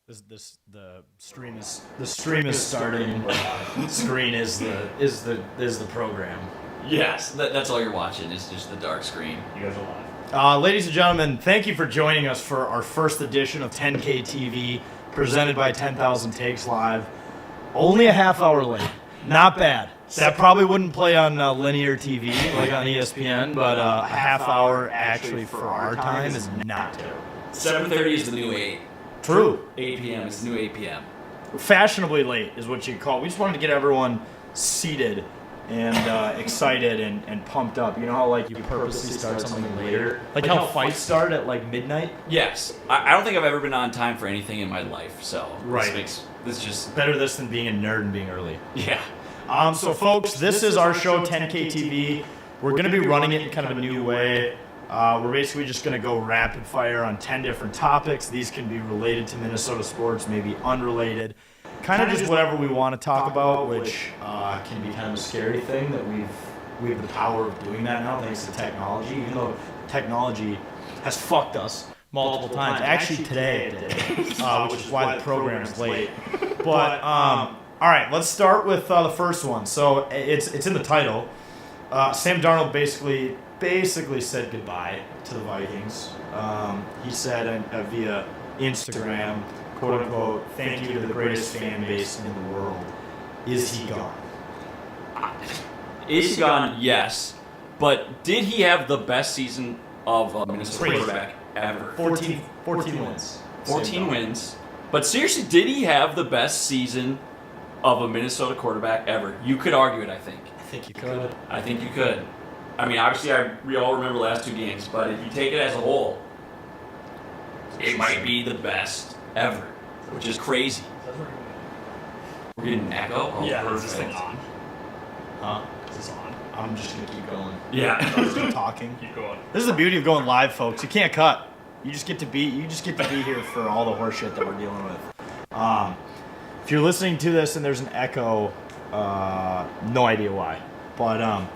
The stream is starting. Screen is the program. Yes, that's all you're watching is just the dark screen. You guys are live. Ladies and gentlemen, thank you for joining us for our first edition of 10K TV, presented by 10,000 Takes Live. Only a half hour late. Not bad. That probably wouldn't play on linear TV like on ESPN, but a half hour actually for our time is not terrible. 7:30 is the new 8. True. 8 p.m. is the new 8 p.m. Fashionably late is what you call it. We just wanted to get everyone seated and excited and pumped up. You know how like you purposely start something later? Like how fights start at like midnight? Yes. I don't think I've ever been on time for anything in my life, so right. This just... Better this than being a nerd and being early. Yeah. So folks, this is our show, 10K TV. We're going to be running it in kind of a new way. We're basically just going to go rapid fire on 10 different topics. These can be related to Minnesota sports, maybe unrelated. Kind of just whatever we want to talk about, which can be kind of a scary thing that we have the power of doing that now thanks to technology, even though technology has fucked us multiple times. Actually today it did, which is why the program is late. But, all right, let's start with the first one. So it's in the title. Sam Darnold basically said goodbye to the Vikings. He said via Instagram, quote unquote, "Thank you to the greatest fan base in the world." Is he gone? Is he gone? Yes. But did he have the best season of a Minnesota quarterback ever? 14 wins. 14 wins. But seriously, did he have the best season of a Minnesota quarterback ever? You could argue it, I think. I think you could. I think you could. I mean, obviously, we all remember the last two games, but if you take it as a whole, it might be the best ever, which is crazy. We're getting an echo? Oh, yeah, perfect. is this thing on? Huh? Is this on? I'm just going to keep going. Yeah. I'm just talking. Keep going. This is the beauty of going live, folks. You can't cut. You just get to be here for all the horse shit that we're dealing with. If you're listening to this and there's an echo, no idea why. But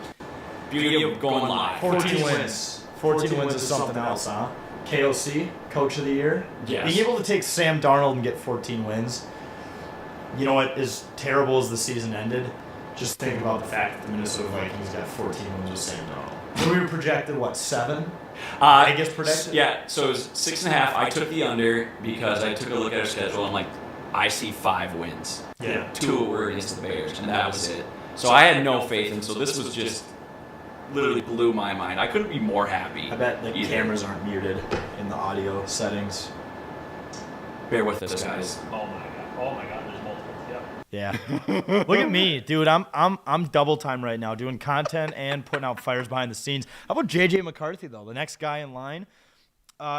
beauty of going live. 14 wins. 14 wins is something else, huh? KOC, Coach of the Year. Yes. Being able to take Sam Darnold and get 14 wins, you know what, as terrible as the season ended, just think about the fact that the Minnesota Vikings got 14 wins with Sam Darnold. And we were projected, what, 7? I guess predicted? Yeah, so it was 6.5. I took the under because I took a look at our schedule and I'm like, I see 5 wins. Yeah. 2 were against the Bears, and that was it. So I had no faith, and so this was just literally blew my mind. I couldn't be more happy. I bet the either. cameras aren't muted in the audio settings. Bear with us, guys. Oh my god, there's multiple. Yep. Yeah. Look at me, dude. I'm double time right now, doing content and putting out fires behind the scenes. How about JJ McCarthy though, the next guy in line?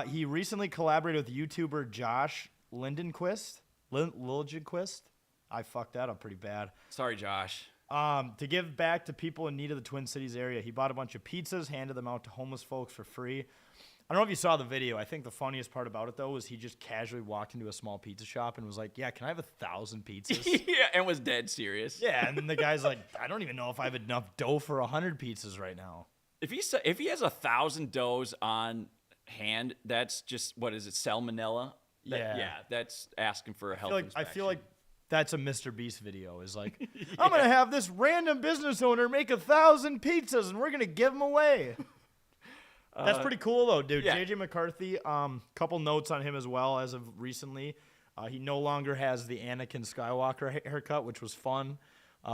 He recently collaborated with YouTuber Josh Lindenquist. Liljenquist. I fucked that up pretty bad. Sorry, Josh. To give back to people in need of the Twin Cities area. He bought a bunch of pizzas, handed them out to homeless folks for free. I don't know if you saw the video. I think the funniest part about it, though, was he just casually walked into a small pizza shop and was like, "Yeah, can I have 1,000 pizzas?" Yeah, and was dead serious. Yeah, and then the guy's like, "I don't even know if I have enough dough for 100 pizzas right now." If he has 1,000 doughs on hand, that's just, what is it, salmonella? Yeah. That's asking for a health inspection. I feel like that's a Mr. Beast video. Is like, I'm going to have this random business owner make 1,000 pizzas, and we're going to give them away. That's pretty cool, though, dude. Yeah. JJ McCarthy, couple notes on him as well as of recently. He no longer has the Anakin Skywalker haircut, which was fun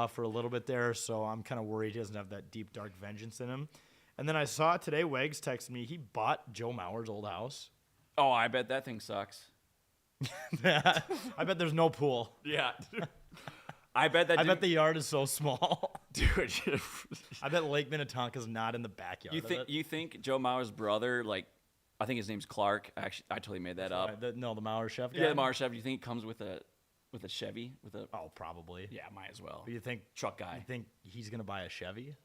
for a little bit there, so I'm kind of worried he doesn't have that deep, dark vengeance in him. And then I saw today, Wags texted me, he bought Joe Mauer's old house. Oh, I bet that thing sucks. I bet there's no pool. Yeah. I bet the yard is so small. Dude. I bet Lake Minnetonka's not in the backyard. You think Joe Mauer's brother, like, I think his name's Clark. Actually, I totally made that up. The Mauer chef guy? Yeah, the Mauer chef. Do you think he comes with a Chevy? Oh, probably. Yeah, might as well. But you think truck guy? You think he's gonna buy a Chevy?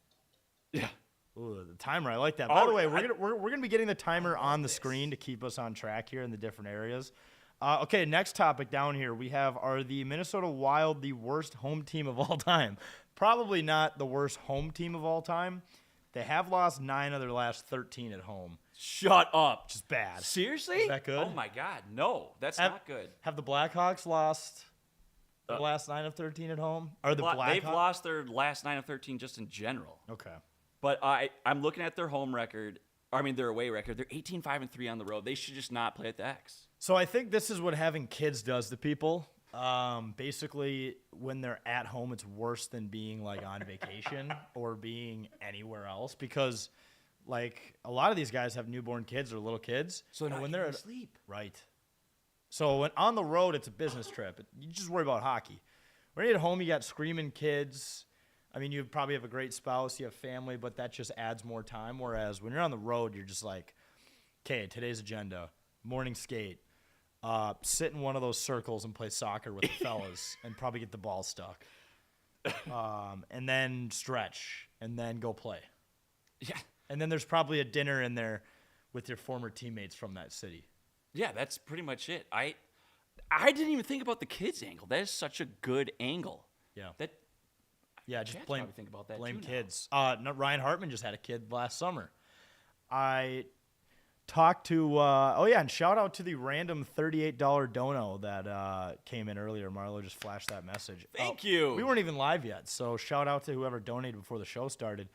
Yeah. Ooh, the timer. I like that. By the way, we're gonna be getting the timer on the screen to keep us on track here in the different areas. Okay, next topic down here we have, are the Minnesota Wild the worst home team of all time? Probably not the worst home team of all time. They have lost 9 of their last 13 at home. Shut up. Just bad. Seriously? Is that good? Oh my God, no, that's not good. Have the Blackhawks lost the last 9 of 13 at home? Or the They've Blackhawks? lost their last 9 of 13 just in general. Okay. But I'm looking at their home record. I mean, their away record. They're 18-5-3 on the road. They should just not play at the X. So I think this is what having kids does to people. Basically, when they're at home, it's worse than being like on vacation or being anywhere else because, like, a lot of these guys have newborn kids or little kids. So and when they're asleep. Right. So when on the road, it's a business trip. You just worry about hockey. When you're at home, you got screaming kids. I mean, you probably have a great spouse, you have family, but that just adds more time. Whereas when you're on the road, you're just like, okay, today's agenda, morning skate, sit in one of those circles and play soccer with the fellas and probably get the ball stuck. And then stretch and then go play. Yeah. And then there's probably a dinner in there with your former teammates from that city. Yeah, that's pretty much it. I didn't even think about the kids angle. That is such a good angle. Yeah. Yeah, just Chad's blame probably think about that blame too kids. No, Ryan Hartman just had a kid last summer. I talked to and shout out to the random $38 dono that came in earlier. Marlo just flashed that message. Thank you. We weren't even live yet, so shout out to whoever donated before the show started.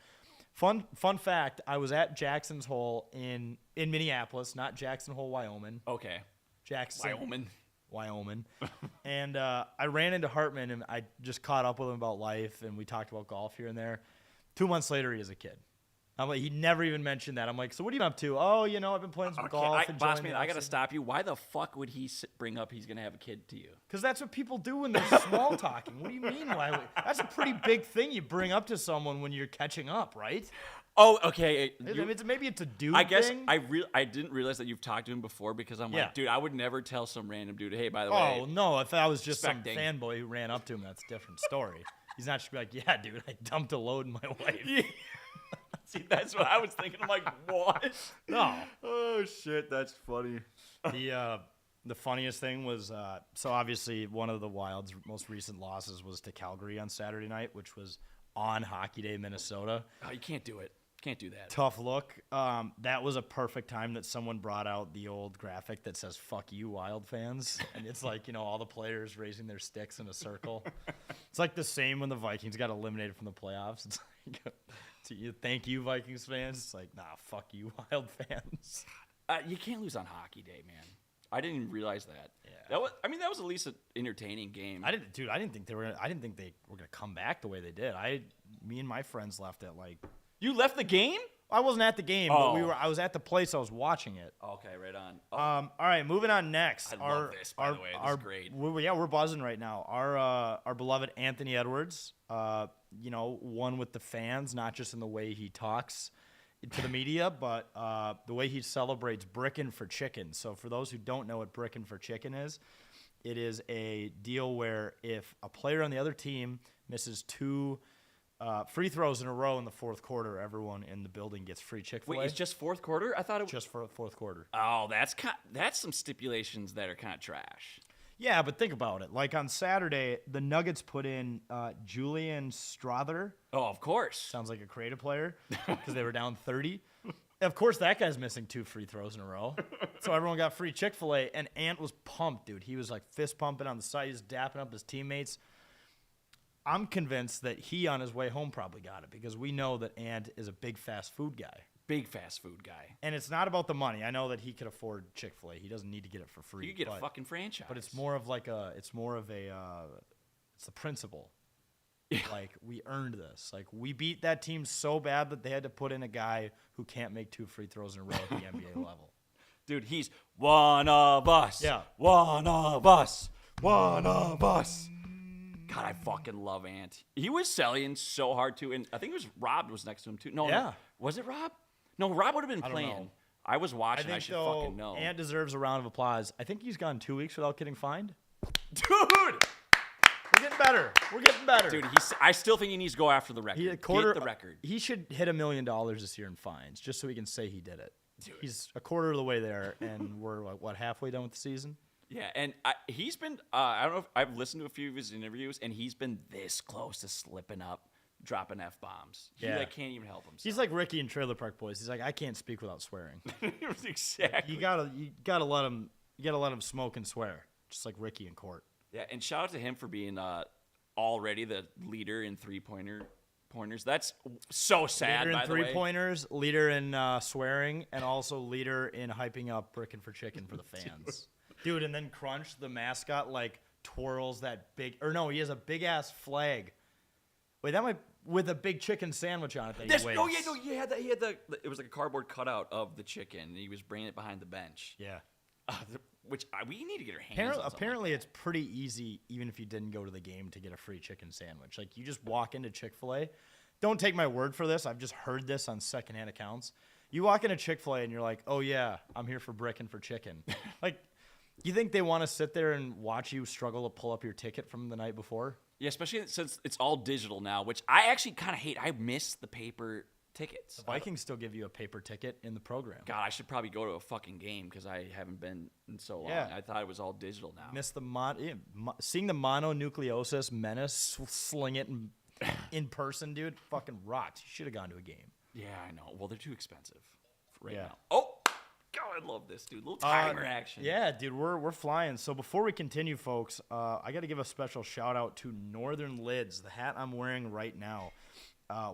Fun fact: I was at Jackson's Hole in Minneapolis, not Jackson Hole, Wyoming. Okay. Jackson, Wyoming. And I ran into Hartman, and I just caught up with him about life, and we talked about golf here and there. 2 months later, he has a kid. I'm like, he never even mentioned that. I'm like, so what are you up to? Oh, I've been playing some golf. Bossman, I got to stop you. Why the fuck would he bring up he's going to have a kid to you? Because that's what people do when they're small talking. What do you mean? That's a pretty big thing you bring up to someone when you're catching up, right? Oh, okay. Maybe it's a dude I guess thing. I didn't realize that you've talked to him before because I'm like, dude, I would never tell some random dude, hey, by the way. Oh, no. If I was just some expecting. fanboy who ran up to him, that's a different story. He's not just be like, yeah, dude, I dumped a load in my wife. See, that's what I was thinking. I'm like, what? No. Oh, shit, that's funny. The funniest thing was, so obviously one of the Wild's most recent losses was to Calgary on Saturday night, which was on Hockey Day, Minnesota. Oh, you can't do it. Can't do that. Tough look. That was a perfect time that someone brought out the old graphic that says, fuck you, Wild fans. And it's like, all the players raising their sticks in a circle. It's like the same when the Vikings got eliminated from the playoffs. It's like, thank you, Vikings fans. It's like, nah, fuck you, Wild fans. You can't lose on Hockey Day, man. I didn't even realize that. Yeah. That was at least an entertaining game. I didn't think they were gonna come back the way they did. Me and my friends left at like. You left the game? I wasn't at the game, but I was at the place. I was watching it. Okay, right on. All right, moving on next. I love this, by the way. This is great. We're buzzing right now. Our beloved Anthony Edwards, one with the fans, not just in the way he talks to the media, but the way he celebrates Bricken for chicken. So for those who don't know what Bricken for chicken is, it is a deal where if a player on the other team misses 2 free throws in a row in the fourth quarter, everyone in the building gets free Chick-fil-A. Wait, it's just fourth quarter? I thought it was just for fourth quarter. Oh, that's some stipulations that are kind of trash. Yeah, but think about it. Like on Saturday, the Nuggets put in Julian Strother. Oh, of course. Sounds like a creative player because they were down 30. Of course, that guy's missing 2 free throws in a row. So everyone got free Chick-fil-A, and Ant was pumped, dude. He was like fist pumping on the side. He was dapping up his teammates. I'm convinced that he, on his way home, probably got it because we know that Ant is a big fast food guy. Big fast food guy. And it's not about the money. I know that he could afford Chick-fil-A. He doesn't need to get it for free. You could get a fucking franchise. But it's the principle. Like, we earned this. Like, we beat that team so bad that they had to put in a guy who can't make 2 free throws in a row at the NBA level. Dude, he's one of us. Yeah. One of us. One of us. God, I fucking love Ant. He was selling so hard, too. And I think it was Rob was next to him, too. No. Was it Rob? No, Rob would have been playing. Know. I was watching. I should fucking know. Ant deserves a round of applause. I think he's gone 2 weeks without getting fined. Dude! We're getting better. Dude, I still think he needs to go after the record. Get the record. He should hit $1 million this year in fines just so he can say he did it. Dude. He's a quarter of the way there, and we're, halfway done with the season? Yeah, and he's been, I don't know if I've listened to a few of his interviews, and he's been this close to slipping up dropping F-bombs. He Yeah. like can't even help himself. He's like Ricky in Trailer Park Boys. He's like, I can't speak without swearing. Exactly. You gotta let him smoke and swear, just like Ricky in court. Yeah, and shout out to him for being already the leader in pointers. That's so sad. Leader by in the way. 3-pointers, leader in swearing, and also leader in hyping up Bricken for chicken for the fans. Dude, and then Crunch, the mascot, like twirls that big, or no, he has a big ass flag. Wait, that might with a big chicken sandwich on it. That he waves. He had the. It was like a cardboard cutout of the chicken, and he was bringing it behind the bench. Yeah. Which we need to get our hands on. Apparently, it's pretty easy, even if you didn't go to the game, to get a free chicken sandwich. Like, you just walk into Chick-fil-A. Don't take my word for this. I've just heard this on secondhand accounts. You walk into Chick-fil-A, and you're like, oh, yeah, I'm here for Bricken for chicken. Like, you think they want to sit there and watch you struggle to pull up your ticket from the night before? Yeah, especially since it's all digital now, which I actually kind of hate. I miss the paper tickets. The Vikings still give you a paper ticket in the program. God, I should probably go to a fucking game because I haven't been in so long. Yeah. I thought it was all digital now. Miss the seeing the mononucleosis menace sling it in person, dude. Fucking rocks. You should have gone to a game. Yeah, I know. Well, they're too expensive right Yeah. now. Oh, God, I love this, dude. Little timer action. Yeah, dude, we're flying. So before we continue, folks, I got to give a special shout out to Northern Lids, the hat I'm wearing right now.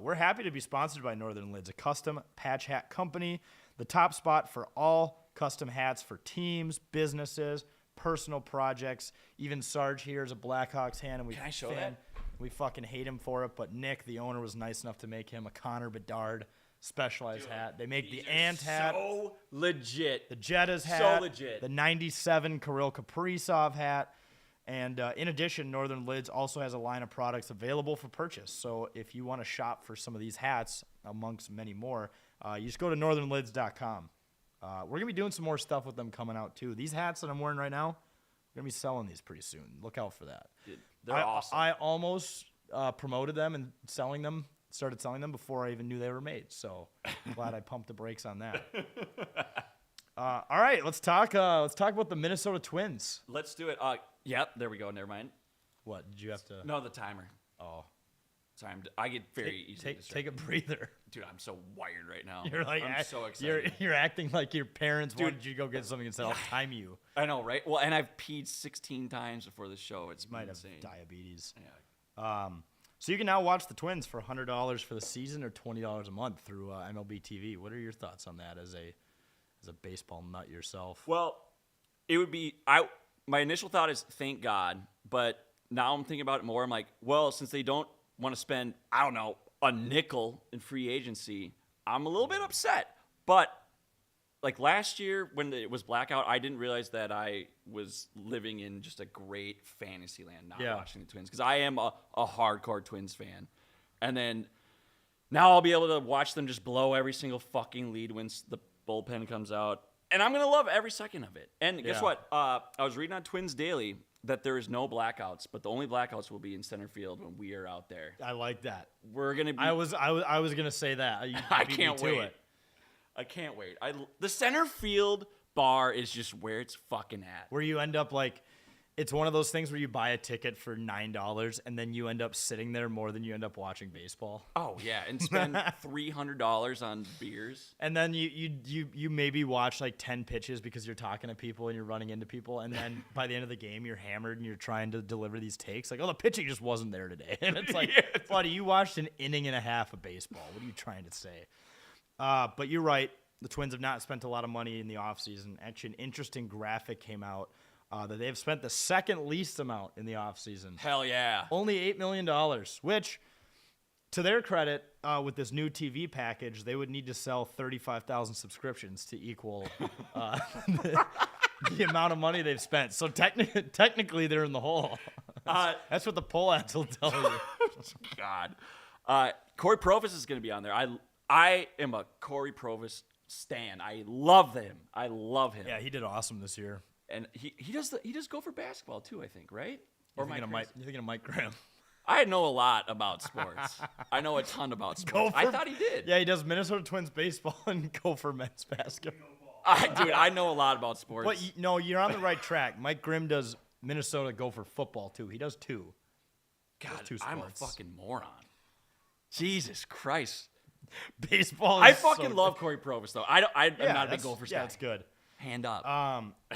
We're happy to be sponsored by Northern Lids, a custom patch hat company, the top spot for all custom hats for teams, businesses, personal projects. Even Sarge here is a Blackhawks fan, and Can I show that? We fucking hate him for it, but Nick, the owner, was nice enough to make him a Connor Bedard specialized hat. They make the Ant hat, So legit. the Jetta's hat, legit. the 97 Kirill Kaprizov hat. And in addition, Northern Lids also has a line of products available for purchase. So if you want to shop for some of these hats, amongst many more, you just go to northernlids.com. We're going to be doing some more stuff with them coming out, too. These hats that I'm wearing right now, we're going to be selling these pretty soon. Look out for that. Dude, they're awesome. I almost promoted them and started selling them before I even knew they were made. So I'm glad I pumped the brakes on that. All right, let's talk about the Minnesota Twins. Let's do it. Yep, there we go. Never mind. What, did you have to? No, the timer. Oh. Sorry, I get very easily distracted. Take a breather. Dude, I'm so wired right now. You're like, I'm so excited. You're acting like your parents wanted you to go get something and said, I'll time you. I know, right? Well, and I've peed 16 times before the show. It's Might insane. have diabetes. Yeah. So you can now watch the Twins for $100 for the season or $20 a month through MLB TV. What are your thoughts on that as a baseball nut yourself? Well, it would be my initial thought is thank God, but now I'm thinking about it more. I'm like, well, since they don't want to spend, I don't know, a nickel in free agency, I'm a little bit upset. But like last year when it was blackout, I didn't realize that I was living in just a great fantasy land not watching the Twins, because I am a hardcore Twins fan. And then now I'll be able to watch them just blow every single fucking lead when the bullpen comes out. And I'm going to love every second of it. And guess what? I was reading on Twins Daily that there is no blackouts, but the only blackouts will be in center field when we are out there. I like that. We're going to be... I was going to say that. You I beat can't me to wait. it. I can't wait. The center field bar is just where it's fucking at. Where you end up like, it's one of those things where you buy a ticket for $9 and then you end up sitting there more than you end up watching baseball. Oh, yeah, and spend $300 on beers. And then you maybe watch like 10 pitches because you're talking to people and you're running into people. And then by the end of the game, you're hammered and you're trying to deliver these takes. Like, oh, the pitching just wasn't there today. And it's like, buddy, you watched an inning and a half of baseball. What are you trying to say? But you're right. The Twins have not spent a lot of money in the offseason. Actually, an interesting graphic came out that they have spent the second least amount in the offseason. Hell yeah. Only $8 million, which, to their credit, with this new TV package, they would need to sell 35,000 subscriptions to equal the amount of money they've spent. So technically, they're in the hole. That's what the poll ads will tell you. God. Corey Provis is going to be on there. I am a Corey Provis stan. I love him. Yeah, he did awesome this year. And he does Gopher basketball too, I think, right? You're thinking of Mike Graham. I know a lot about sports. I know a ton about sports. I thought he did. Yeah, he does Minnesota Twins baseball and Gopher men's basketball. Dude, I know a lot about sports. But no, you're on the right track. Mike Grimm does Minnesota Gopher football too. He does two. God, two I'm a sports. fucking moron. Jesus Christ. Baseball. I is fucking so love Corey Provis, though. I'm not a big that's- Gophers yeah, guy. that's good. Hand up.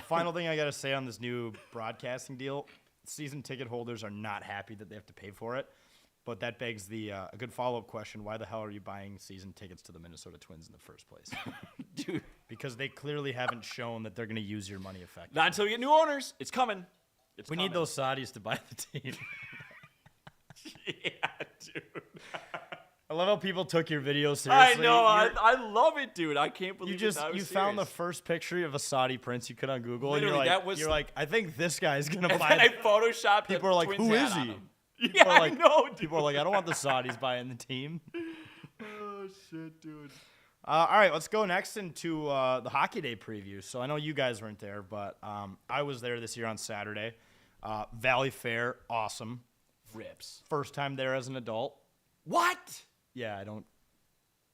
Final thing I got to say on this new broadcasting deal: season ticket holders are not happy that they have to pay for it. But that begs a good follow-up question: why the hell are you buying season tickets to the Minnesota Twins in the first place? Dude. Because they clearly haven't shown that they're going to use your money effectively. Not until we get new owners. It's coming. We need those Saudis to buy the team. Yeah, dude. I love how people took your video I seriously. know. I love it, dude. I can't believe You I was found the serious. first picture of a Saudi prince you could on Google, Literally, and that was- you're like, I think this guy's gonna And buy. then I it. photoshopped People the are like, Twins who hat is on he? him. People Yeah, are like, I know, dude. People are like, I don't want the Saudis buying the team. Oh, shit, dude. All right, let's go next into the Hockey Day preview. So I know you guys weren't there, but I was there this year on Saturday. Valley Fair, awesome. Rips. First time there as an adult. What? Yeah, I don't.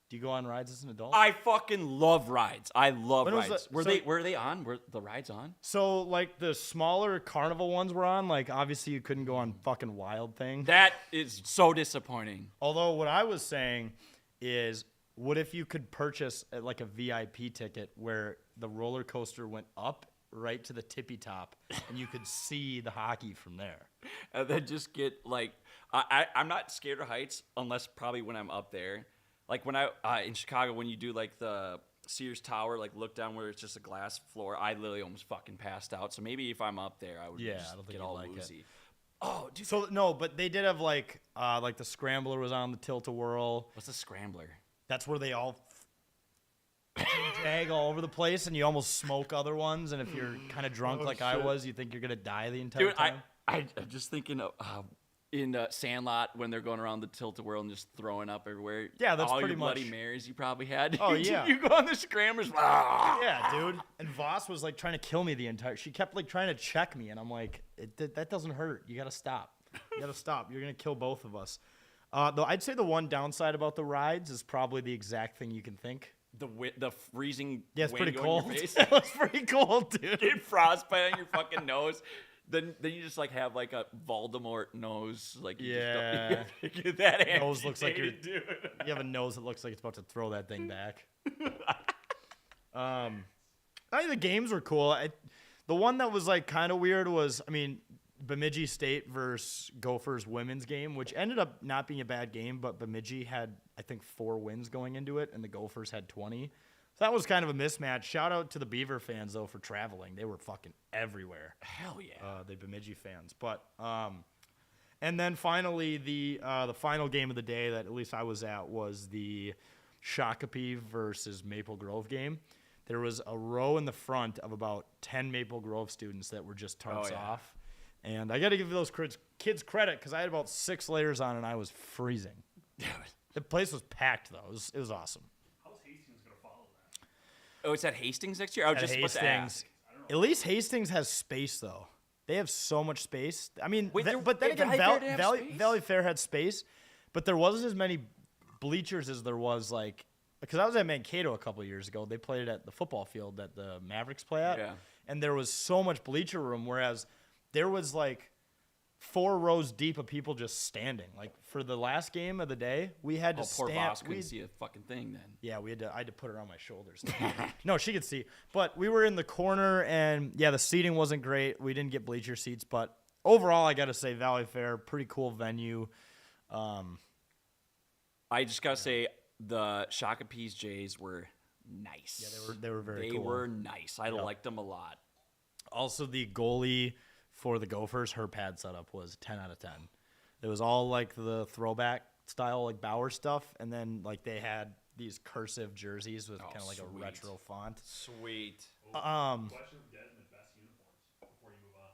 Do you go on rides as an adult? I fucking love rides. I love When was rides. the- Were they on? Were the rides on? So, like, the smaller carnival ones were on. Like, obviously, you couldn't go on fucking Wild Thing. That is so disappointing. Although, what I was saying is, what if you could purchase, like, a VIP ticket where the roller coaster went up right to the tippy top, and you could see the hockey from there? And then just get, like, I'm not scared of heights unless probably when I'm up there. Like, when in Chicago, when you do, like, the Sears Tower, like, look down where it's just a glass floor, I literally almost fucking passed out. So maybe if I'm up there, I would Yeah, just I don't think get you'd all like it. woozy. Oh, dude. So, no, but they did have, like the Scrambler was on the Tilt-A-Whirl. What's a scrambler? That's where they all jag all over the place, and you almost smoke other ones. And if you're kind of drunk like I was, you think you're going to die the entire Dude, time. I'm just thinking of in Sandlot when they're going around the Tilt-A-Whirl and just throwing up everywhere. Yeah, that's all pretty your Bloody much- Marys you probably had. Oh, yeah. You go on the scramblers. Yeah, dude. And Voss was like trying to kill me the entire. She kept like trying to check me, and I'm like, that doesn't hurt. You gotta stop. You gotta stop. You're gonna kill both of us. Though I'd say the one downside about the rides is probably the exact thing you can think. The freezing Yeah, it's wind pretty going cold. in your face. It was pretty cold, dude. Get frostbite on your fucking nose. Then you just like have like a Voldemort nose. Like you Yeah. just don't, get that Nose looks like amputated, dude. You have a nose that looks like it's about to throw that thing back. I think the games were cool. The one that was like kind of weird was, Bemidji State versus Gophers women's game, which ended up not being a bad game, but Bemidji had, I think, 4 wins going into it, and the Gophers had 20. So that was kind of a mismatch. Shout out to the Beaver fans, though, for traveling. They were fucking everywhere. Hell yeah. The Bemidji fans. But and then finally, the final game of the day that at least I was at was the Shakopee versus Maple Grove game. There was a row in the front of about 10 Maple Grove students that were just tarps off. And I got to give those kids credit because I had about 6 layers on and I was freezing. The place was packed, though. It was awesome. How's Hastings going to follow that? Oh, it's at Hastings next year? I was At just about to ask. At least Hastings has space, though. They have so much space. I mean, Wait, but then again, Valley Fair didn't have space? Valley Fair had space, but there wasn't as many bleachers as there was, like, because I was at Mankato a couple of years ago. They played at the football field that the Mavericks play at, Yeah. and there was so much bleacher room, whereas there was, like, 4 rows deep of people just standing. Like, for the last game of the day, we had to Poor stand. Voss couldn't see a fucking thing then. Yeah, I had to put her on my shoulders. No, she could see. But we were in the corner, and, yeah, the seating wasn't great. We didn't get bleacher seats. But overall, I got to say, Valley Fair, pretty cool venue. I just got to say, the Shakopee's Jays were nice. Yeah, they were very They cool. were nice. I liked them a lot. Also, the goalie for the Gophers, her pad setup was 10 out of 10. It was all, like, the throwback style, like, Bauer stuff. And then, like, they had these cursive jerseys with kind of like a sweet. retro font. Sweet. Question of getting the best uniforms before you move on.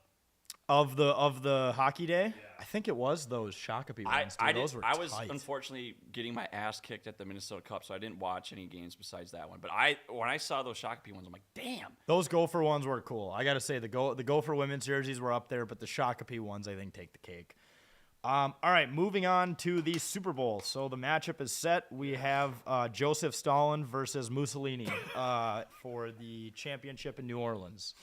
Of the hockey day, I think it was those Shakopee ones. Those were I was tight. unfortunately getting my ass kicked at the Minnesota Cup, so I didn't watch any games besides that one. But when I saw those Shakopee ones, I'm like, damn. Those Gopher ones were cool. I got to say, the Gopher women's jerseys were up there, but the Shakopee ones, I think, take the cake. All right, moving on to the Super Bowl. So the matchup is set. We have Joseph Stalin versus Mussolini for the championship in New Orleans.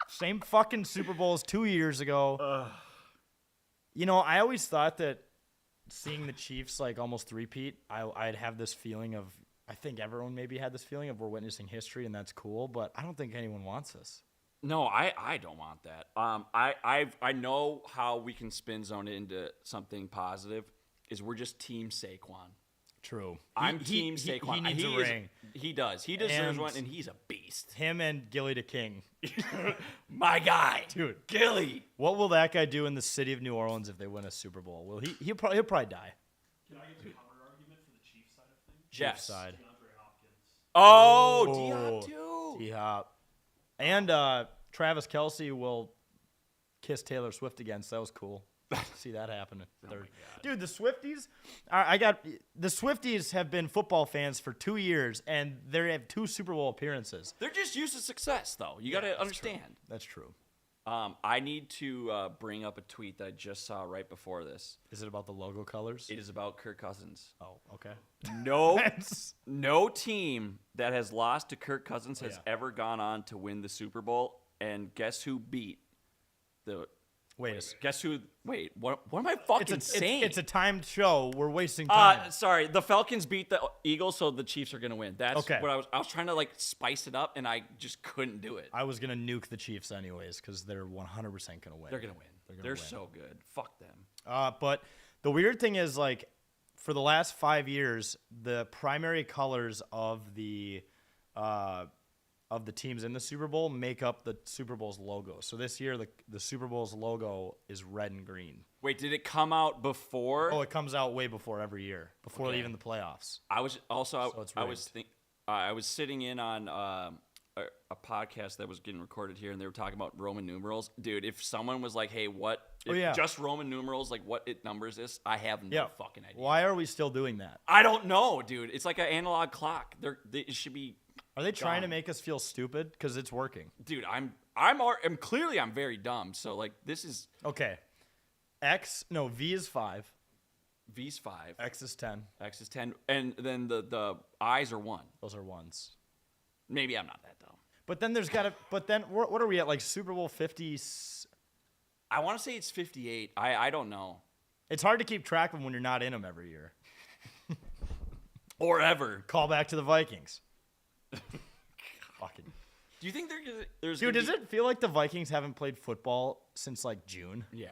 Same fucking Super Bowl as 2 years ago. You know, I always thought that seeing the Chiefs like almost three-peat, I'd have this feeling of, I think everyone maybe had this feeling of we're witnessing history, and that's cool, but I don't think anyone wants this. No, I don't want that. I know how we can spin zone it into something positive. Is we're just Team Saquon. True. I'm Team Saquon. He needs a ring. He does. He deserves And one, and he's a beast. Him and Gilly the King. My guy, Dude. Gilly. What will that guy do in the city of New Orleans if they win a Super Bowl? Will he'll probably die. Can I give a counter argument for the Chiefs side of things? Yes. Side. DeAndre Hopkins. Oh, Oh. D-Hop too. D-Hop. And Travis Kelce will kiss Taylor Swift again, so that was cool. See that happen at the third. Dude, the Swifties, the Swifties have been football fans for 2 years, and they have 2 Super Bowl appearances. They're just used to success, though. You got to understand. That's true. I need to bring up a tweet that I just saw right before this. Is it about the logo colors? It is about Kirk Cousins. Oh, okay. No team that has lost to Kirk Cousins has ever gone on to win the Super Bowl. And guess who beat the? Guess who? Wait, what am I fucking saying? It's a timed show. We're wasting time. Sorry, the Falcons beat the Eagles, so the Chiefs are gonna win. That's Okay. what I was trying to like spice it up, and I just couldn't do it. I was gonna nuke the Chiefs anyways because they're 100% gonna win. They're gonna win. They're so good. Fuck them. But the weird thing is, like, for the last 5 years, the primary colors of the teams in the Super Bowl make up the Super Bowl's logo. So this year, the Super Bowl's logo is red and green. Wait, did it come out before? Oh, it comes out way before every year, before even the playoffs. I was also So it's I was sitting in on a podcast that was getting recorded here, and they were talking about Roman numerals. Dude, if someone was like, "Hey, just Roman numerals? Like, what it numbers this?" I have no fucking idea. Why are we still doing that? I don't know, dude. It's like an analog clock. It should be. Are they trying to make us feel stupid? Because it's working. Dude, I'm clearly I'm very dumb. So like this is okay. V is 5. V's 5. X is 10. X is 10, and then the I's are 1. Those are ones. Maybe I'm not that dumb. But then there's got to. But then what are we at? Like Super Bowl 50? I want to say it's 58. I don't know. It's hard to keep track of them when you're not in them every year. Or ever. Call back to the Vikings. Fucking. Do you think there's Dude, does it feel like the Vikings haven't played football since like June? Yeah.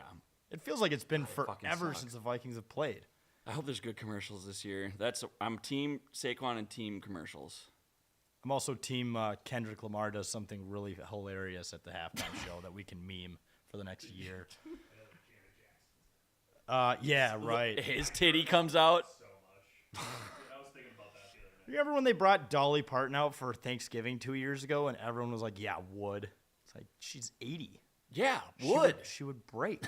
It feels like it's been fucking forever suck. since the Vikings have played. I hope there's good commercials this year. I'm team Saquon and team commercials. I'm also team Kendrick Lamar does something really hilarious at the halftime show that we can meme for the next year. Yeah, right. His titty comes out. So much. I was thinking about that the other day. You remember when they brought Dolly Parton out for Thanksgiving 2 years ago and everyone was like, yeah, would. It's like, she's 80. Yeah, would. She would break.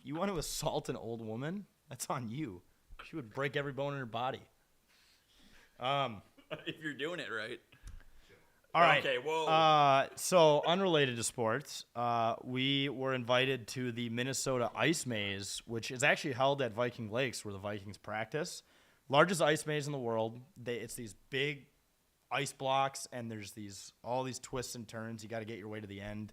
You want to assault an old woman? That's on you. She would break every bone in her body. If you're doing it right. All right. Okay, whoa. So unrelated to sports, we were invited to the Minnesota Ice Maze, which is actually held at Viking Lakes where the Vikings practice. Largest ice maze in the world. It's these big ice blocks, and there's all these twists and turns. You got to get your way to the end.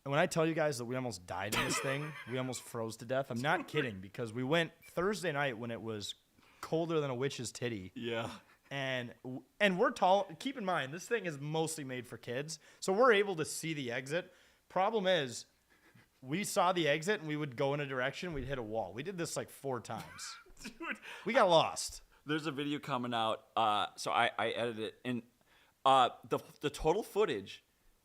And when I tell you guys that we almost died in this thing, we almost froze to death, I'm not kidding, because we went Thursday night when it was colder than a witch's titty. Yeah. And we're tall. Keep in mind, this thing is mostly made for kids, so we're able to see the exit. Problem is, we saw the exit, and we would go in a direction, we'd hit a wall. We did this like 4 times. Dude. We got lost. There's a video coming out, so I edited it, and the total footage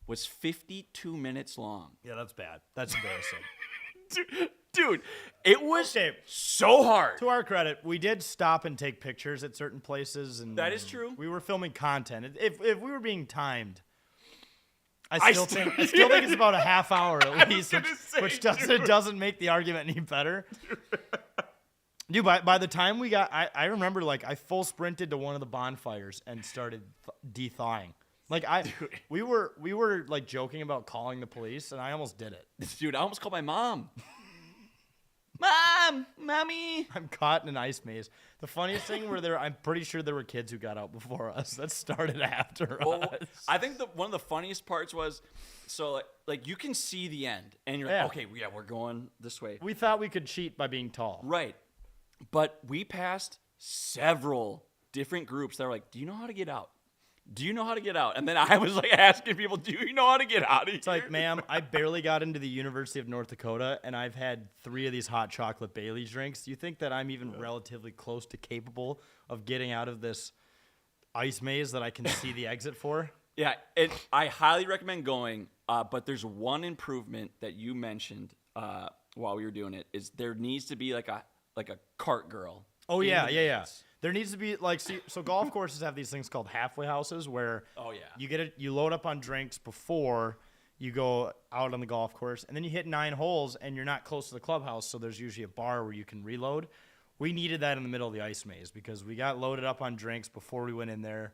was 52 minutes long. Yeah, that's bad. That's embarrassing. Dude, it was Okay. so hard. To our credit, we did stop and take pictures at certain places, and That is true. We were filming content. If we were being timed, I still think it's about a half hour at least, which doesn't make the argument any better. Dude, by the time we got, I remember like I full sprinted to one of the bonfires and started de-thawing. Like we were like joking about calling the police, and I almost did it. Dude, I almost called my mom. Mom, mommy. I'm caught in an ice maze. The funniest thing I'm pretty sure there were kids who got out before us. That started after Well, us. I think one of the funniest parts was, so like you can see the end, and you're Yeah. like, okay, yeah, we're going this way. We thought we could cheat by being tall. Right. But we passed several different groups that were like, do you know how to get out? Do you know how to get out? And then I was like asking people, do you know how to get out of here? It's like, ma'am, I barely got into the University of North Dakota, and I've had 3 of these hot chocolate Bailey's drinks. Do you think that I'm even relatively close to capable of getting out of this ice maze that I can see the exit for? Yeah, I highly recommend going, but there's one improvement that you mentioned while we were doing it, is there needs to be like a cart girl. Oh, yeah, in yeah, the yeah. maze. There needs to be, like, so golf courses have these things called halfway houses where Oh, yeah. you load up on drinks before you go out on the golf course, and then you hit 9 holes, and you're not close to the clubhouse, so there's usually a bar where you can reload. We needed that in the middle of the ice maze because we got loaded up on drinks before we went in there,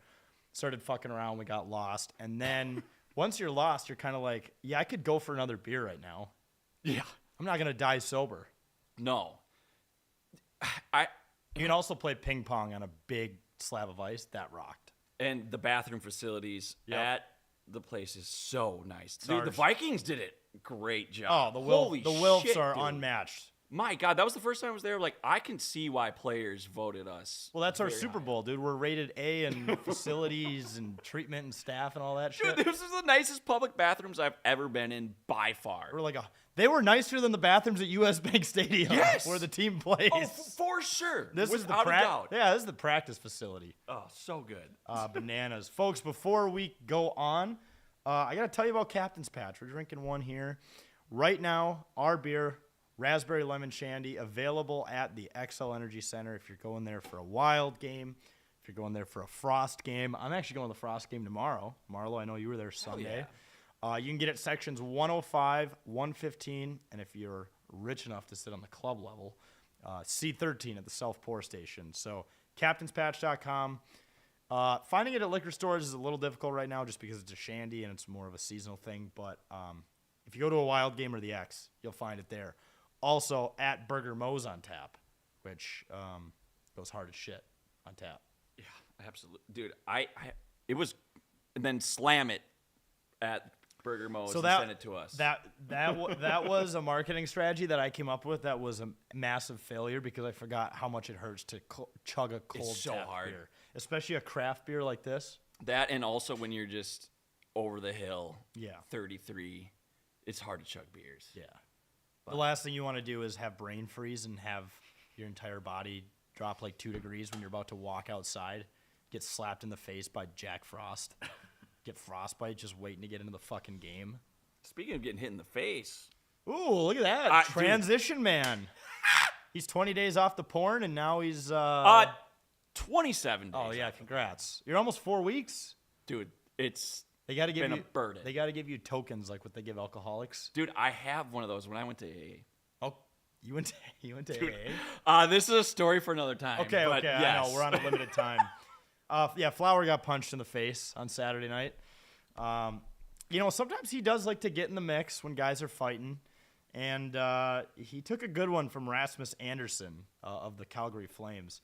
started fucking around, we got lost, and then once you're lost, you're kind of like, yeah, I could go for another beer right now. Yeah. I'm not going to die sober. No. You can also play ping pong on a big slab of ice. That rocked. And the bathroom facilities Yep. at the place is so nice. Dude, Sarge. the Vikings did it. Great job. Oh, Holy the Wilfs shit, are dude. unmatched. My God, that was the first time I was there. Like, I can see why players voted us. Well, that's our very Super high. Bowl, dude. We're rated A in facilities and treatment and staff and all that shit. Dude, this is the nicest public bathrooms I've ever been in by far. We're like they were nicer than the bathrooms at US Bank Stadium, Yes! where the team plays. Oh, for sure. This is the Without a doubt. Yeah, this is the practice facility. Oh, so good. Bananas, folks. Before we go on, I gotta tell you about Captain's Patch. We're drinking one here right now. Our beer, Raspberry Lemon Shandy, available at the XL Energy Center. If you're going there for a Wild game, if you're going there for a Frost game, I'm actually going to the Frost game tomorrow. Marlo, I know you were there Sunday. You can get it sections 105, 115, and if you're rich enough to sit on the club level, C13 at the self-pour station. So captainspatch.com. Finding it at liquor stores is a little difficult right now just because it's a shandy and it's more of a seasonal thing. But if you go to a Wild game or the X, you'll find it there. Also at Burger Mo's on tap, which goes hard as shit on tap. Yeah, absolutely. Dude, it was, and then slam it at Burger Mo's and send it to us. That was a marketing strategy that I came up with that was a massive failure because I forgot how much it hurts to chug a cold so tap hard. beer, especially a craft beer like this. That, and also when you're just over the hill, Yeah. 33, it's hard to chug beers. Yeah. The last thing you want to do is have brain freeze and have your entire body drop like 2 degrees when you're about to walk outside, get slapped in the face by Jack Frost, get frostbite just waiting to get into the fucking game. Speaking of getting hit in the face, Ooh, look at that. Dude. Transition man. He's 20 days off the porn, and now he's... 27 days. oh, yeah, congrats. You're almost 4 weeks. Dude, it's They got to give been you a burden. They got to give you tokens like what they give alcoholics. Dude, I have one of those when I went to AA. Oh, you went to Dude, AA? this is a story for another time. Okay, but I yes. know. We're on a limited time. Yeah, Flower got punched in the face on Saturday night. Sometimes he does like to get in the mix when guys are fighting. And he took a good one from Rasmus Anderson of the Calgary Flames.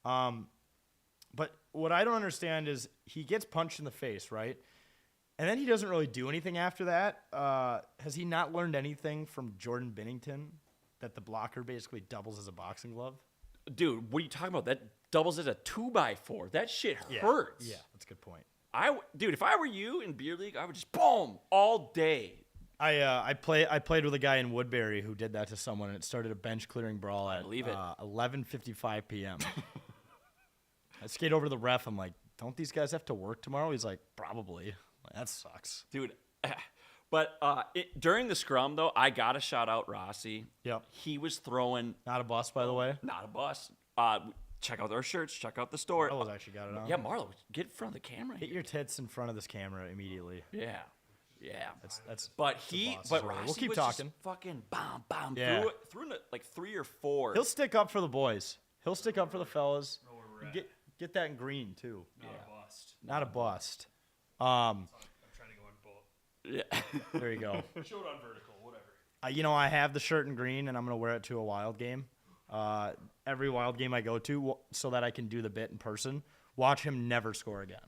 But what I don't understand is he gets punched in the face, right? And then he doesn't really do anything after that. Has he not learned anything from Jordan Binnington that the blocker basically doubles as a boxing glove? Dude, what are you talking about? That doubles as a 2x4. That shit hurts. Yeah, that's a good point. Dude, if I were you in beer league, I would just boom all day. I played with a guy in Woodbury who did that to someone, and it started a bench clearing brawl at believe it. 11:55 p.m. I skate over to the ref. I'm like, "Don't these guys have to work tomorrow?" He's like, "Probably." Like, that sucks. Dude. But during the scrum, though, I got to shout out Rossi. Yep. He was throwing, Not a bust, by the way. not a bus. Check out our shirts. Check out the store. Marlo's actually got it on. Yeah, Marlo, get in front of the camera. Hit your tits in front of this camera immediately. Yeah. Yeah. That's. But boss's but order. Rossi We'll keep was talking. just fucking bam, bam, Yeah. threw like 3 or 4. He'll stick up for the boys. He'll stick up for the fellas. Know where we're at. Get that in green too. Not a bust. Not a bust. I'm trying to go on both. Yeah. There you go. Show it on vertical, whatever. I have the shirt in green, and I'm going to wear it to a Wild game. Every Wild game I go to, so that I can do the bit in person. Watch him never score again,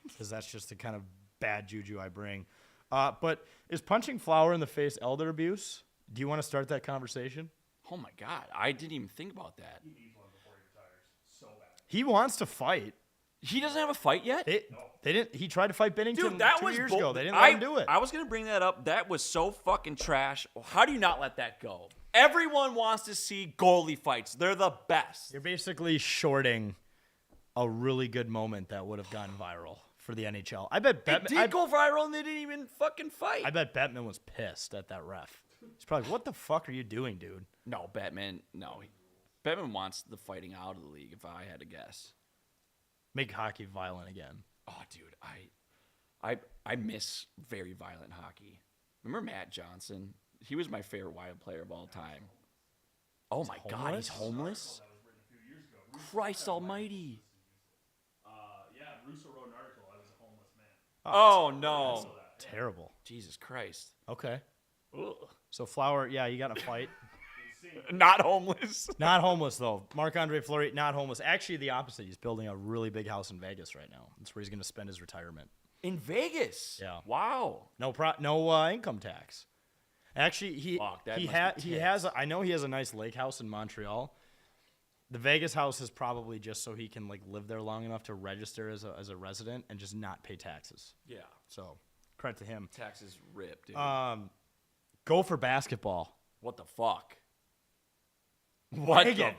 because that's just the kind of bad juju I bring. But is punching Flower in the face elder abuse? Do you want to start that conversation? Oh my God, I didn't even think about that. He needs one before he retires. So bad. He wants to fight. He doesn't have a fight yet? They didn't. He tried to fight Bennington Dude, that 2 was years ago. They didn't let him do it. I was going to bring that up. That was so fucking trash. How do you not let that go? Everyone wants to see goalie fights. They're the best. You're basically shorting a really good moment that would have gone viral for the NHL. I bet It did go viral and they didn't even fucking fight. I bet Bettman was pissed at that ref. He's probably, what the fuck are you doing, dude? No, Batman. No. Batman wants the fighting out of the league, if I had to guess. Make hockey violent again. Oh, dude, I miss very violent hockey. Remember Matt Johnson? He was my favorite Wild player of all time. Oh my God, he's homeless? That was written a few years ago. Christ almighty. Yeah, Russo wrote an article. I was a homeless man. Oh, no. Terrible. Jesus Christ. Okay. Ugh. So Flower, yeah, you got to fight. Not homeless. Not homeless, though. Marc-Andre Fleury, not homeless. Actually, the opposite. He's building a really big house in Vegas right now. That's where he's going to spend his retirement. In Vegas? Yeah. Wow. No income tax. Actually, Fuck, that he must be has. I know he has a nice lake house in Montreal. The Vegas house is probably just so he can like live there long enough to register as a resident and just not pay taxes. Yeah. So credit to him. Taxes ripped, dude. Gopher basketball. What the fuck? Wagon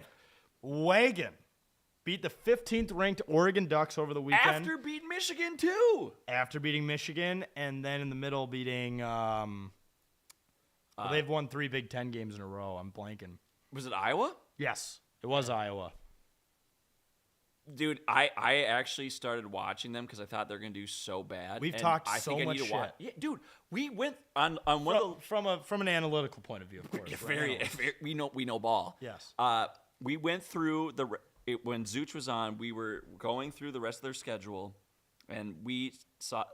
beat the 15th ranked Oregon Ducks over the weekend. After beating Michigan, too. After beating Michigan, and then in the middle beating. They've won 3 Big Ten games in a row. I'm blanking. Was it Iowa? Yes, it was Iowa. Dude, I actually started watching them because I thought they're gonna do so bad. We've and talked I so think I much need to shit. watch. Yeah, dude, we went on one of the From an analytical point of view, of course. very we know ball. Yes. We went through when Zooch was on. We were going through the rest of their schedule, and we saw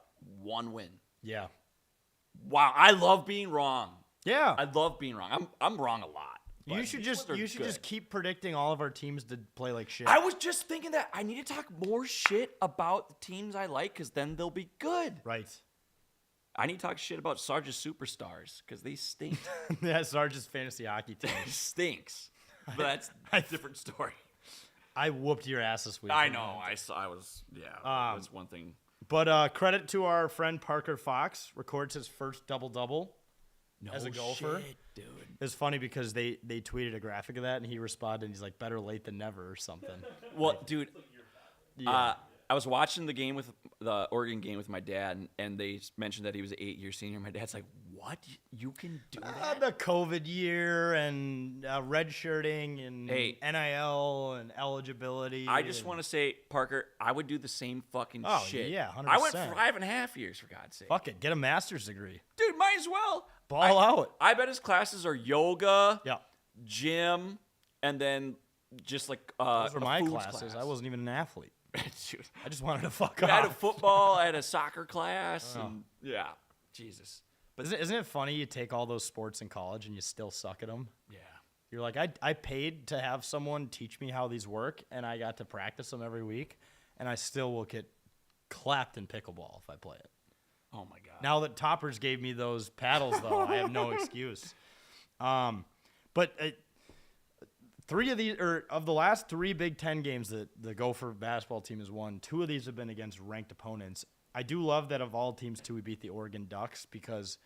one win. Yeah. Wow, I love being wrong. Yeah. I love being wrong. I'm wrong a lot. You but should these ones are just good. keep predicting all of our teams to play like shit. I was just thinking that I need to talk more shit about the teams I like because then they'll be good. Right. I need to talk shit about Sarge's superstars because they stink. Yeah, Sarge's fantasy hockey team. Stinks. But that's a different story. I whooped your ass this week. I know. I was, yeah, that's one thing. But credit to our friend Parker Fox, records his first double-double No as a Gopher. shit, dude. It's funny because they tweeted a graphic of that, and he responded, and he's like, better late than never or something. Well, dude, Yeah. I was watching the Oregon game with my dad, and they mentioned that he was an 8-year senior. My dad's like, "What? You can do that?" The COVID year and redshirting and Hey. NIL and eligibility. I just want to say, Parker, I would do the same fucking Oh, shit. yeah, I went 100%. 5.5 years, for God's sake. Fuck it. Get a master's degree. Dude, might as well. Ball out. I bet his classes are yoga, Yeah. gym, and then just like Those were a my foods classes. class. I wasn't even an athlete. Dude, I just wanted to fuck I had a off. football, I had a soccer class, Oh. and yeah, Jesus. But isn't it funny you take all those sports in college and you still suck at them? Yeah. You're like, I paid to have someone teach me how these work, and I got to practice them every week, and I still will get clapped in pickleball if I play it. Oh my God. Now that Toppers gave me those paddles, though, I have no excuse. But three of these, or of the last 3 Big Ten games that the Gopher basketball team has won, 2 of these have been against ranked opponents. I do love that of all teams, too, we beat the Oregon Ducks because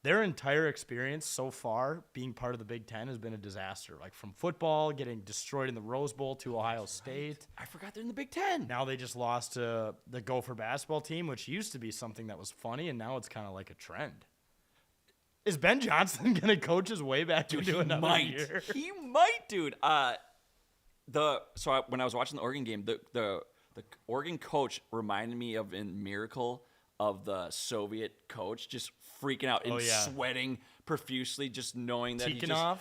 their entire experience so far being part of the Big Ten has been a disaster. Like from football, getting destroyed in the Rose Bowl to Ohio State. I forgot they're in the Big Ten. Now they just lost to the Gopher basketball team, which used to be something that was funny, and now it's kind of like a trend. Is Ben Johnson going to coach his way back into another year? He might, dude. When I was watching the Oregon game, the Oregon coach reminded me of in Miracle of the Soviet coach, just freaking out and Oh, yeah. sweating profusely, just knowing that Tikhonov?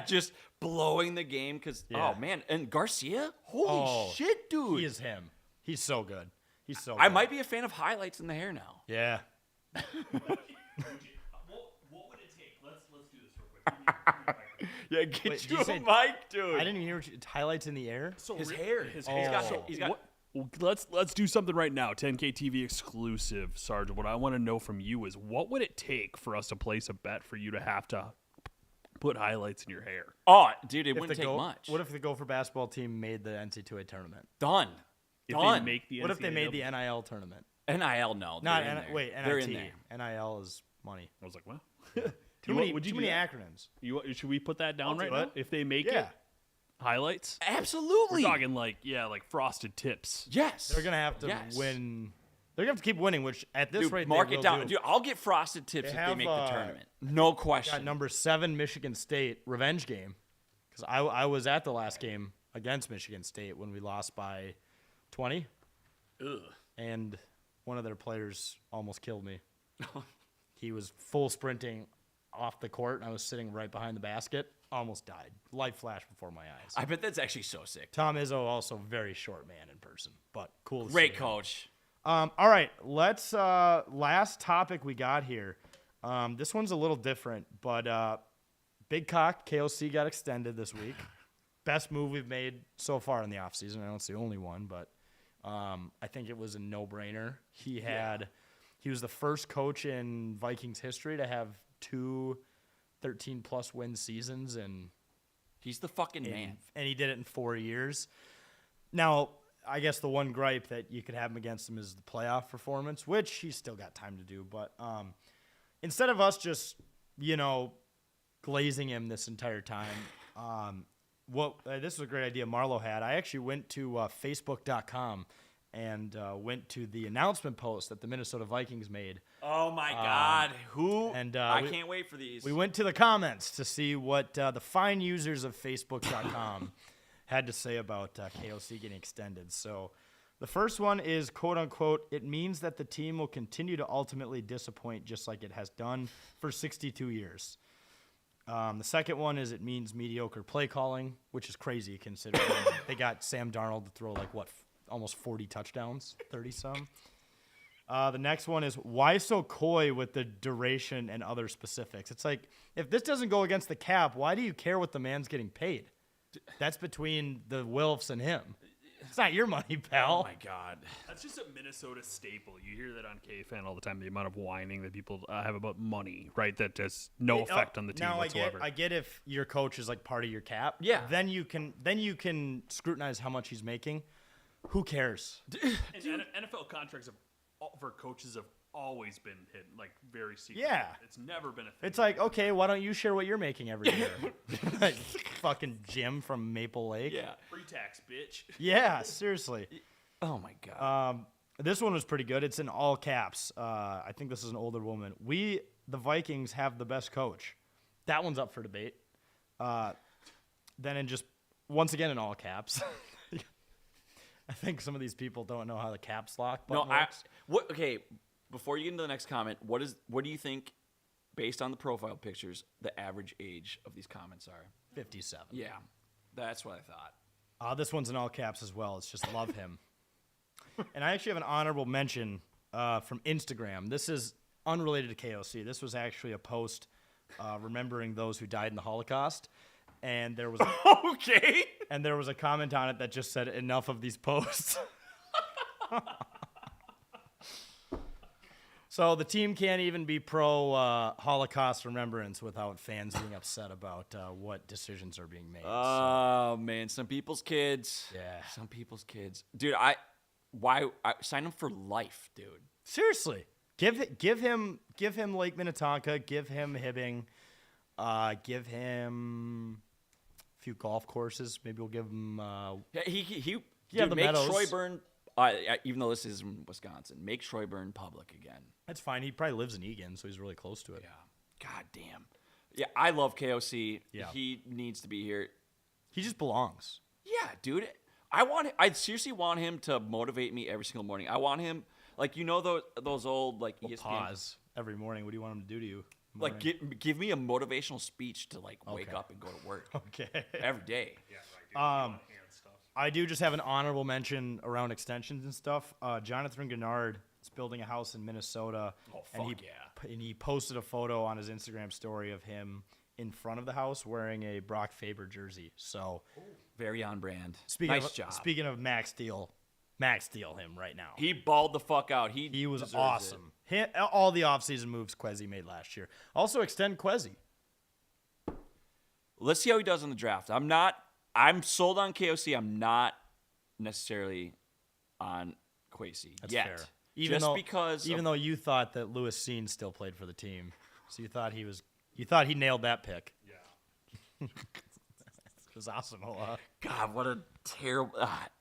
just blowing the game. Because Yeah. oh man, and Garcia, holy shit, dude, He is him. He's so good. He's so I good. might be a fan of highlights in the hair now. Yeah. What would it take? Let's do Yeah, get Wait, did you you a say- mic, dude. I didn't even hear what it's highlights in the air. So His hair. His Oh. hair. He's got- Well, let's do something right now. 10K TV exclusive, Sarge. What I want to know from you is what would it take for us to place a bet for you to have to put highlights in your hair? Oh, dude, it If wouldn't the take much. What if the Gopher basketball team made the NCAA tournament? Done. If Done. they make the What if they made the NCAA? NIL tournament? NIL? No, Not they're in N- there. wait, They're in NIT. there. NIL is money. I was like, well, Too You- many, would you too do many that? acronyms. should we put that down I'll right do now? it. If they make Yeah. it highlights, Absolutely. we're talking like frosted tips. Yes. They're gonna have to Yes. win. They're gonna have to keep winning, which at this Dude, rate mark they it will down. do. Dude, I'll get frosted tips They if they have, make the tournament. No question. Got number 7 Michigan State revenge game, because I was at the last game against Michigan State when we lost by 20, Ugh. and one of their players almost killed me. He was full sprinting off the court, and I was sitting right behind the basket. Almost died. Light flashed before my eyes. I bet that's actually so sick. Tom Izzo, also very short man in person, but cool. To Great see him. coach. All right, let's last topic we got here. This one's a little different, but Big Cock KOC got extended this week. Best move we've made so far in the offseason. I know it's the only one, but I think it was a no-brainer. He was the first coach in Vikings history to have 2 13-plus win seasons, and He's the fucking man. he did it in 4 years. Now, I guess the one gripe that you could have him against him is the playoff performance, which he's still got time to do. But instead of us just, glazing him this entire time, this was a great idea Marlo had. I actually went to Facebook.com and went to the announcement post that the Minnesota Vikings made. Oh my God. Who? and, I we- can't wait for these. We went to the comments to see what the fine users of Facebook.com had to say about KOC getting extended. So the first one is, quote unquote, it means that the team will continue to ultimately disappoint just like it has done for 62 years. The second one is it means mediocre play calling, which is crazy considering they got Sam Darnold to throw almost 40 touchdowns, 30-some. The next one is why so coy with the duration and other specifics? It's like, if this doesn't go against the cap, why do you care what the man's getting paid? That's between the Wilfs and him. It's not your money, pal. Oh my God. That's just a Minnesota staple. You hear that on K-Fan all the time, the amount of whining that people have about money, right? That has no effect on the team now, whatsoever. I get if your coach is like part of your cap. Yeah. Then you can scrutinize how much he's making. Who cares? And NFL contracts for coaches have always been hit like very secret. Yeah. It's never been a thing. It's like, okay, why don't you share what you're making every year? Like fucking Jim from Maple Lake. Yeah. pre-tax, bitch. Yeah, seriously. Oh my God. This one was pretty good. It's in all caps. I think this is an older woman. We, the Vikings, have the best coach. That one's up for debate. Then in just, once again, in all caps. I think some of these people don't know how the caps lock button works. Okay, before you get into the next comment, what do you think, based on the profile pictures, the average age of these comments are? 57. Yeah, that's what I thought. This one's in all caps as well. It's just love him. And I actually have an honorable mention from Instagram. This is unrelated to KOC. This was actually a post remembering those who died in the Holocaust. And there was Okay. and there was a comment on it that just said, enough of these posts. So the team can't even be pro Holocaust remembrance without fans being upset about what decisions are being made. Oh man, some people's kids. Yeah. Some people's kids. Dude, I sign him for life, dude. Seriously, give him Lake Minnetonka, give him Hibbing, give him a few golf courses. Maybe we'll give him. Yeah, he Yeah, dude, the make Meadows. Shoiburn. Even though this is in Wisconsin, make Shoiburn public again. That's fine. He probably lives in Egan, so he's really close to it. Yeah. God damn. Yeah, I love KOC. Yeah. He needs to be here. He just belongs. Yeah, dude. I seriously want him to motivate me every single morning. I want him, like, those old, like, ESPN. Pause every morning. What do you want him to do to you? Like, give me a motivational speech to, like, wake Okay. up and go to work Okay. every day. Yeah, right. Hand stuff. I do just have an honorable mention around extensions and stuff. Jonathan Gennard is building a house in Minnesota. Oh, and fuck and he posted a photo on his Instagram story of him in front of the house wearing a Brock Faber jersey. So Very on brand. speaking job. Speaking of Max Steel him right now. He balled the fuck out. He was deserves awesome. All the offseason moves Quezzy made last year. Also extend Quezzy. Let's see how he does in the draft. I'm sold on KOC. I'm not necessarily on Quasi yet. Fair. Even though you thought that Lewis Seen still played for the team, so you thought he nailed that pick. Yeah. It was awesome. God, what a terrible.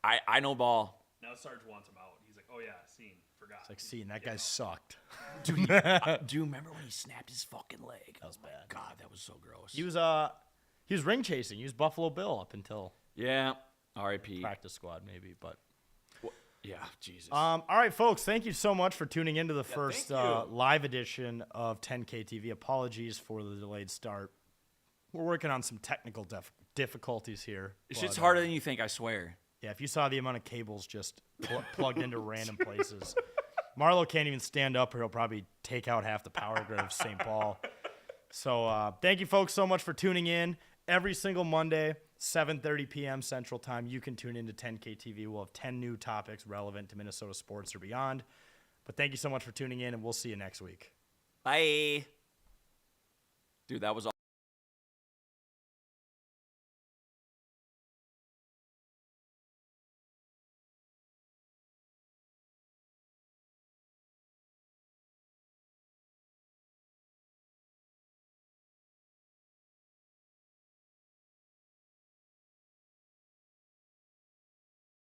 I know ball. Now Sarge wants him out. He's like, oh yeah, seen, forgot. It's like Seen, that guy sucked. Do you remember when he snapped his fucking leg? That was bad. God, that was so gross. He was ring chasing. He was Buffalo Bill up until R.I.P. practice squad maybe, but. Yeah, Jesus. All right, folks. Thank you so much for tuning into the first thank you. live edition of 10K TV. Apologies for the delayed start. We're working on some technical difficulties here. Shit's harder than you think, I swear. Yeah, if you saw the amount of cables just plugged into random places. Marlo can't even stand up or he'll probably take out half the power grid of St. Paul. So thank you, folks, so much for tuning in. Every single Monday, 7:30 p.m. Central Time, you can tune into 10K TV. We'll have 10 new topics relevant to Minnesota sports or beyond. But thank you so much for tuning in, and we'll see you next week. Bye. Dude, that was